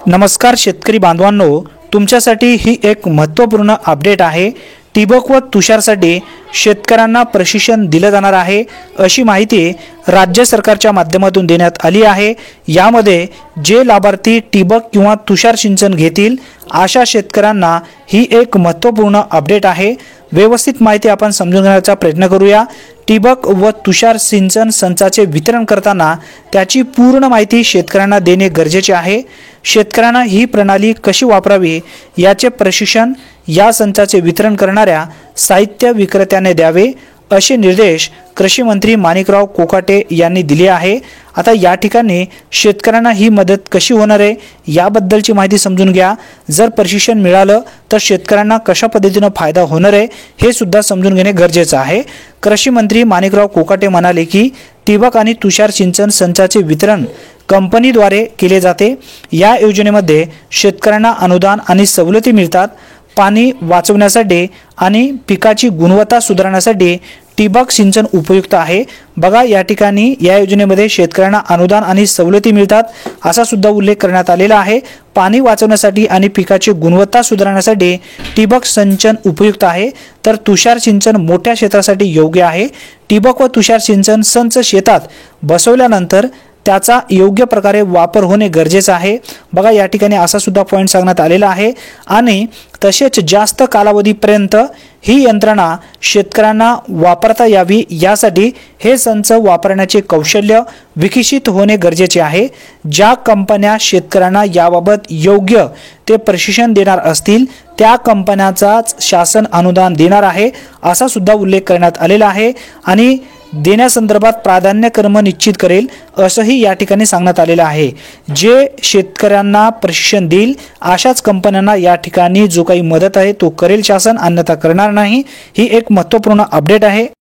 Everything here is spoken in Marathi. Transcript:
नमस्कार शेतकरी बांधवांनो, तुमच्यासाठी ही एक महत्त्वपूर्ण अपडेट आहे। ठिबक व तुषारसाठी शेतकऱ्यांना प्रशिक्षण दिले जाणार आहे अशी माहिती राज्य सरकारच्या माध्यमातून देण्यात आली आहे। यामध्ये जे लाभार्थी ठिबक किंवा तुषार सिंचन घेतील अशा शेतकऱ्यांना ही एक महत्त्वपूर्ण अपडेट आहे। व्यवस्थित माहिती आपण समजून घेण्याचा प्रयत्न करूया। ठिबक व तुषार सिंचन संचाचे वितरण करताना त्याची पूर्ण माहिती शेतकऱ्यांना देणे गरजेचे आहे। शेतकऱ्यांना ही प्रणाली कशी वापरावी याचे प्रशिक्षण या संचाचे वितरण करणाऱ्या साहित्य विक्रेत्याने द्यावे असे निर्देश कृषी मंत्री माणिकराव कोकाटे यांनी दिले आहे। आता या ठिकाणी शेतकऱ्यांना ही मदत कशी होणार आहे याबद्दलची माहिती समजून घ्या। जर प्रशिक्षण मिळालं तर शेतकऱ्यांना कशा पद्धतीने फायदा होणार आहे हे सुद्धा समजून घेणे गरजेचे आहे। कृषी मंत्री माणिकराव कोकाटे म्हणाले की ठिबक आणि तुषार सिंचन संचाचे वितरण कंपनीद्वारे केले जाते। या योजनेमध्ये शेतकऱ्यांना अनुदान आणि सवलती मिळतात। पाणी वाचवण्यासाठी आणि पिकाची गुणवत्ता सुधारण्यासाठी ठिबक सिंचन उपयुक्त आहे। बघा या ठिकाणी या योजनेमध्ये शेतकऱ्यांना अनुदान आणि सवलती मिळतात असा सुद्धा उल्लेख करण्यात आलेला आहे। पाणी वाचवण्यासाठी आणि पिकाची गुणवत्ता सुधारण्यासाठी ठिबक सिंचन उपयुक्त आहे, तर तुषार सिंचन मोठ्या क्षेत्रासाठी योग्य आहे। ठिबक व तुषार सिंचन संच शेतात बसवल्यानंतर त्याचा योग्य प्रकारे वापर होणे गरजेचे आहे। बघा या ठिकाणी असा सुद्धा पॉइंट सांगण्यात आलेला आहे आणि तसेच जास्त कालावधीपर्यंत ही यंत्रणा शेतकऱ्यांना वापरता यावी यासाठी हे संच वापरण्याचे कौशल्य विकसित होणे गरजेचे आहे। ज्या कंपन्या शेतकऱ्यांना याबाबत योग्य ते प्रशिक्षण देणार असतील त्या कंपन्यांचाच शासन अनुदान देणार आहे असा सुद्धा उल्लेख करण्यात आलेला आहे आणि देण्यासंदर्भात प्राधान्यक्रम निश्चित करेल असंही या ठिकाणी सांगण्यात आलेलं आहे। जे शेतकऱ्यांना प्रशिक्षण देईल अशाच कंपन्यांना या ठिकाणी जो काही मदत आहे तो करेल शासन, अन्यथा करणार नाही। ही एक महत्त्वपूर्ण अपडेट आहे।